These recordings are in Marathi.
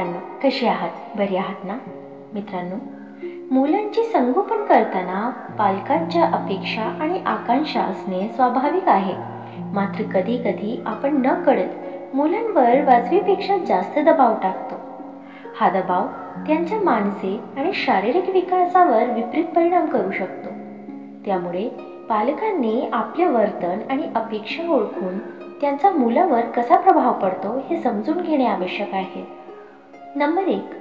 मुलांनो, कसे आहात? बरे आहात ना? मित्रांनो, मुलांचे संगोपन करताना पालकांच्या अपेक्षा आणि आकांक्षा असणे स्वाभाविक आहे. मात्र कधी कधी आपण नकळत मुलांवर वाजवीपेक्षा जास्त दबाव टाकतो. हा दबाव त्यांच्या मानसिक आणि शारीरिक विकासावर विपरीत परिणाम करू शकतो. त्यामुळे पालकांनी आपले वर्तन आणि अपेक्षा ओळखून त्यांचा मुलावर कसा प्रभाव पडतो हे समजून घेणे आवश्यक आहे. नंबर 1,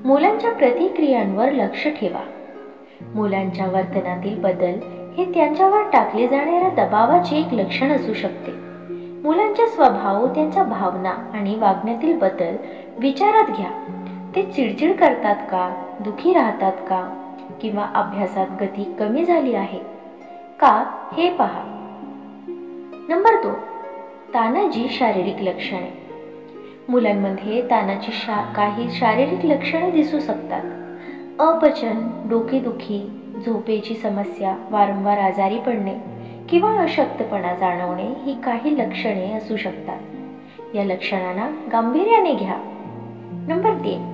मुलांच्या प्रतिक्रियांवर लक्ष ठेवा. मुलांच्या वर्तनातील बदल हे त्यांच्यावर टाकले जाणाऱ्या दबावाचे एक लक्षण असू शकते. मुलांचा स्वभाव, त्यांच्या भावना आणि वागण्यातील बदल विचारात घ्या. ते चिडचिड करतात का, दुखी राहतात का, किंवा अभ्यासात गती कमी झाली आहे का हे पहा. नंबर 2, ताणाची शारीरिक लक्षणे. मुलांमध्ये ताणाची काही शारीरिक लक्षणे दिसू शकतात. अपचन, डोकेदुखी, झोपेची समस्या, वारंवार आजारी पडणे किंवा अशक्तपणा जाणवणे ही काही लक्षणे असू शकतात. या लक्षणांना गांभीर्याने घ्या. नंबर 3,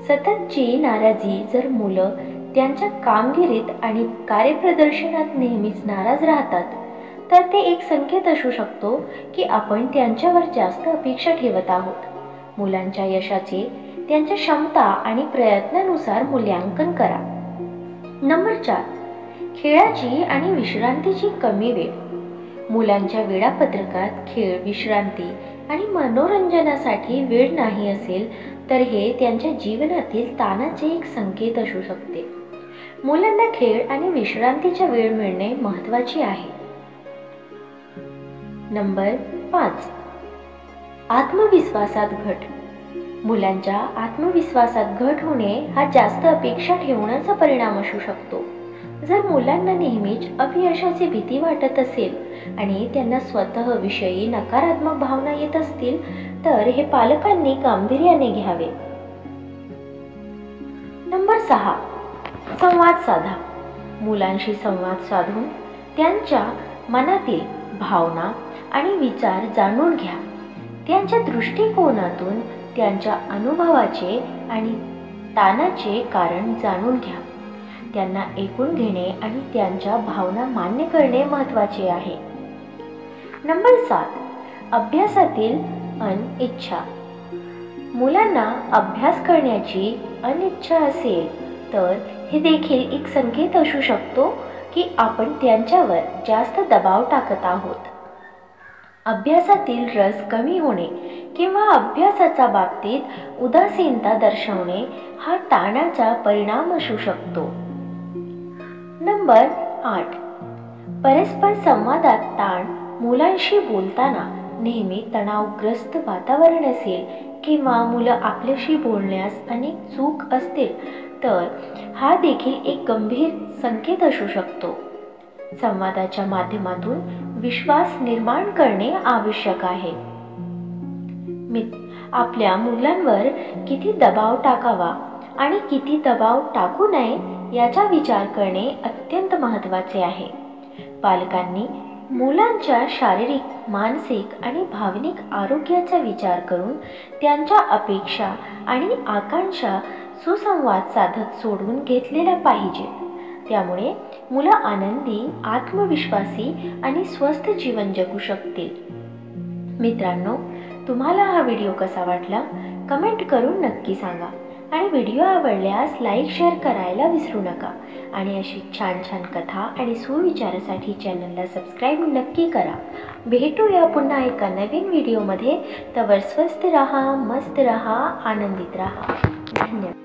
सततची नाराजी. जर मुलं त्यांच्या कामगिरीत आणि कार्यप्रदर्शनात नेहमीच नाराज राहतात तर ते एक संकेत असू शकतो की आपण त्यांच्यावर जास्त अपेक्षा ठेवत आहोत. मुलांच्या यशाचे त्यांच्या क्षमता आणि प्रयत्नानुसार मूल्यांकन करा. नंबर 4, खेळाची आणि विश्रांतीची कमी वेळ. मुलांच्या वेळापत्रकात खेळ, विश्रांती आणि मनोरंजनासाठी वेळ नाही असेल तर हे त्यांच्या जीवनातील ताणाचे एक संकेत असू शकते. मुलांना खेळ आणि विश्रांतीचा वेळ मिळणे महत्त्वाचे आहे. नंबर 5, आत्मविश्वासात घट. मुलांच्या आत्मविश्वासात घट होणे हा जास्त अपेक्षा ठेवण्याचा परिणाम असू शकतो. जर मुलांना नेहमीच अपयशाची भीती वाटत असेल आणि त्यांना स्वतःविषयी नकारात्मक भावना येत असतील तर हे पालकांनी गांभीर्याने घ्यावे. नंबर 6, संवाद साधा. मुलांशी संवाद साधून त्यांच्या मनातील भावना आणि विचार जाणून घ्या. त्यांच्या दृष्टिकोनातून त्यांच्या अनुभवाचे आणि ताणाचे कारण जाणून घ्या. त्यांना ऐकून घेणे आणि त्यांच्या भावना मान्य करणे महत्त्वाचे आहे. नंबर 7, अभ्यासातील अनिच्छा. मुलांना अभ्यास करण्याची अनिच्छा असेल तर हे देखील एक संकेत असू शकतो की आपण त्यांच्यावर जास्त दबाव टाकत आहोत. अभ्यासातील रस कमी होणे किंवा अभ्यासाच्या बाबतीत उदासीनता दर्शवणे हा ताणाचा परिणाम असू शकतो. नंबर 8, परस्पर संवादात ताण. मुलांशी बोलताना नेहमी तणावग्रस्त वातावरण असेल किंवा मुलं आपल्याशी बोलण्यास अनेक चूक असतील तर हा देखील एक गंभीर संकेत असू शकतो. संवादाच्या माध्यमातून विश्वास निर्माण करणे आवश्यक आहे. आपल्या मुलांवर किती दबाव टाकावा आणि किती दबाव टाकू नये याचा विचार करणे अत्यंत महत्त्वाचे आहे. पालकांनी मुलांच्या शारीरिक, मानसिक आणि भावनिक आरोग्याचा विचार करून त्यांच्या अपेक्षा आणि आकांक्षा सुसंवाद साधत सोडून घेतलेल्या पाहिजेत. त्यामुळे मुलं आनंदी, आत्मविश्वासी आणि स्वस्थ जीवन जगू शकतील. मित्रांनो, तुम्हाला हा व्हिडिओ कसा वाटला कमेंट करून नक्की सांगा आणि व्हिडिओ आवडल्यास लाईक, शेअर करायला विसरू नका. आणि अशी छान छान कथा आणि सुविचारासाठी चॅनलला सबस्क्राईब नक्की करा. भेटूया पुन्हा एका नवीन व्हिडिओमध्ये. तवर स्वस्थ रहा, मस्त रहा, आनंदित रहा. धन्यवाद.